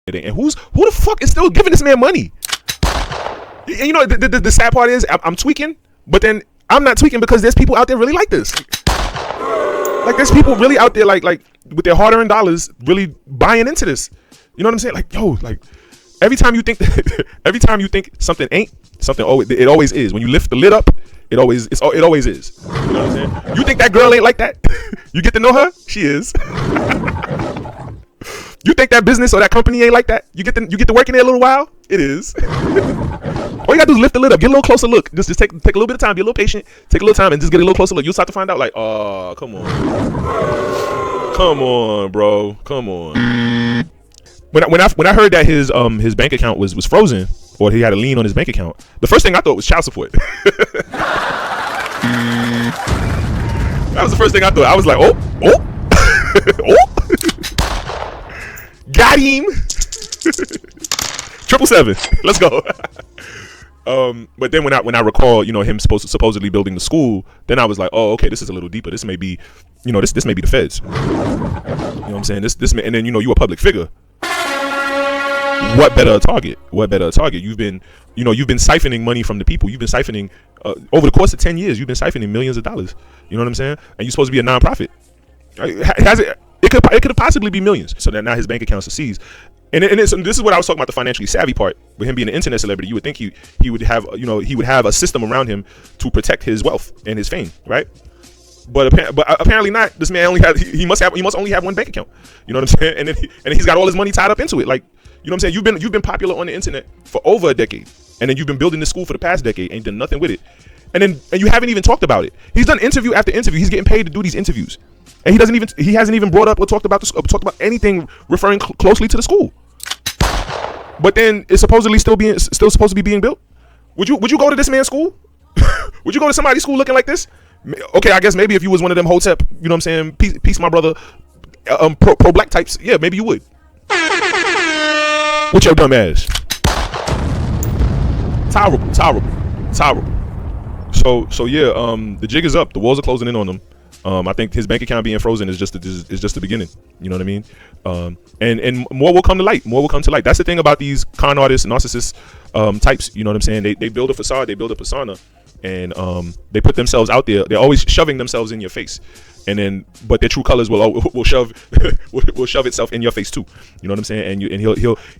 And who the fuck is still giving this man money? And you know, the sad part is I'm tweaking, but then I'm not tweaking because there's people out there really like this. Like there's people really out there like with their hard-earned dollars really buying into this. You know what I'm saying? Like, yo, like every time you think something ain't, something always, it always is. When you lift the lid up, it always is. You know what I'm saying? You think that girl ain't like that? You get to know her? She is. You think that business or that company ain't like that? You get to work in there a little while? It is. All you gotta do is lift the lid up, get a little closer look. Just take a little bit of time, be a little patient, take a little time, and just get a little closer look. You'll start to find out, like, oh, come on, bro, come on. When I heard that his bank account was frozen, or he had a lien on his bank account, the first thing I thought was child support. That was the first thing I thought. I was like, oh, got him. 777. Let's go. But then when I recall, you know, him supposedly building the school, then I was like, oh, okay, this is a little deeper. This may be, you know, this may be the feds. You know what I'm saying? This may, and then, you know, you a public figure. What better target? You've been siphoning money from the people. You've been siphoning over the course of 10 years. You've been siphoning millions of dollars. You know what I'm saying? And you're supposed to be a nonprofit. It could possibly be millions. So that now his bank accounts are seized. And this is what I was talking about, the financially savvy part. With him being an internet celebrity, you would think he would have, you know, he would have a system around him to protect his wealth and his fame, right? But apparently not. This man he must only have one bank account. You know what I'm saying? And then he's got all his money tied up into it. Like, you know what I'm saying? You've been popular on the internet for over a decade, and then you've been building this school for the past decade, and done nothing with it. And you haven't even talked about it. He's done interview after interview. He's getting paid to do these interviews, and he hasn't even brought up or talked about anything referring closely to the school. But then it's supposedly still supposed to be being built. Would you go to this man's school? Would you go to somebody's school looking like this? Okay, I guess maybe if you was one of them Hotep, you know what I'm saying, peace my brother, pro black types, yeah, maybe you would. With your dumb ass. Terrible. So yeah, the jig is up. The walls are closing in on him. I think his bank account being frozen is just the beginning. You know what I mean? And more will come to light. That's the thing about these con artists, narcissist types. You know what I'm saying? They build a facade, they build a persona, and they put themselves out there. They're always shoving themselves in your face, but their true colors will shove itself in your face too. You know what I'm saying? And he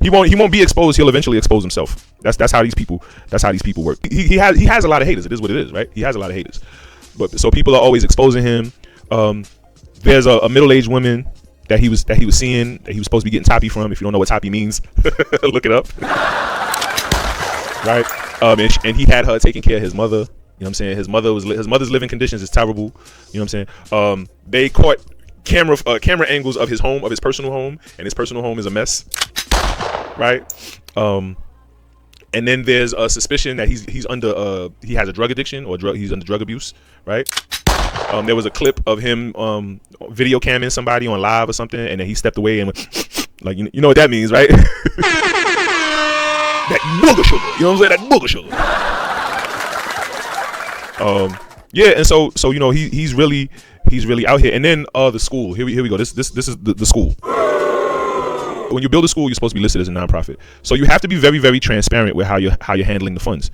won't be exposed. He'll eventually expose himself. That's how these people work. He has a lot of haters. It is what it is, right? He has a lot of haters. But so people are always exposing him. There's a middle-aged woman that he was seeing, that he was supposed to be getting toppy from. If you don't know what toppy means, look it up. Right? And he had her taking care of his mother. You know what I'm saying? His mother's living conditions is terrible. You know what I'm saying? They caught camera angles of his home, of his personal home, and his personal home is a mess. Right? And then there's a suspicion that he has a drug addiction, or he's under drug abuse, right? There was a clip of him video camming somebody on live or something, and then he stepped away and went, like, you know what that means, right? That booger sugar, you know what I'm saying? That booger sugar. Yeah, and so you know he's really out here. And then the school. Here we go. This is the school. When you build a school, you're supposed to be listed as a nonprofit. So you have to be very, very transparent with how you're handling the funds.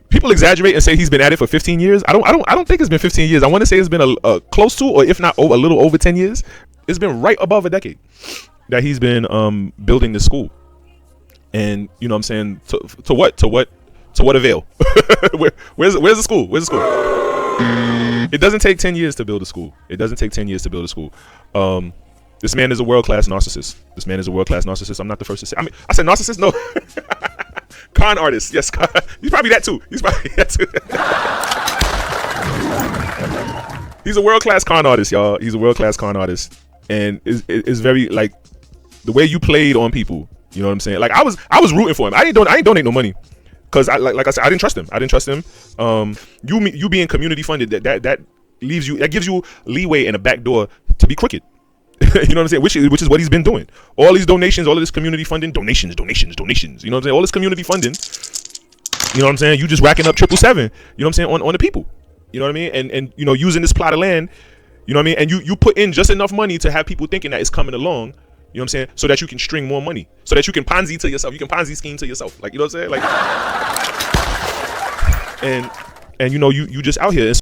People exaggerate and say he's been at it for 15 years. I don't think it's been 15 years. I want to say it's been a close to, or if not a little over 10 years. It's been right above a decade that he's been building this school. And you know what I'm saying, to what avail? Where's the school? It doesn't take 10 years to build a school. This man is a world-class narcissist. I'm not the first to say. I said narcissist? No. Con artist. Yes. He's probably that too. He's a world-class con artist, y'all. He's a world-class con artist. And is very, like, the way you played on people. You know what I'm saying? Like, I was rooting for him. I didn't donate no money. Because, like I said, I didn't trust him. You being community funded, that gives you leeway and a back door to be crooked. You know what I'm saying? Which is what he's been doing. All these donations, all of this community funding, donations. You know what I'm saying? All this community funding. You know what I'm saying? You just racking up 777. You know what I'm saying? On the people. You know what I mean? And you know, using this plot of land. You know what I mean? And you put in just enough money to have people thinking that it's coming along. You know what I'm saying? So that you can string more money. So that you can Ponzi to yourself. You can Ponzi scheme to yourself. Like, you know what I'm saying? Like, and you know, you just out here.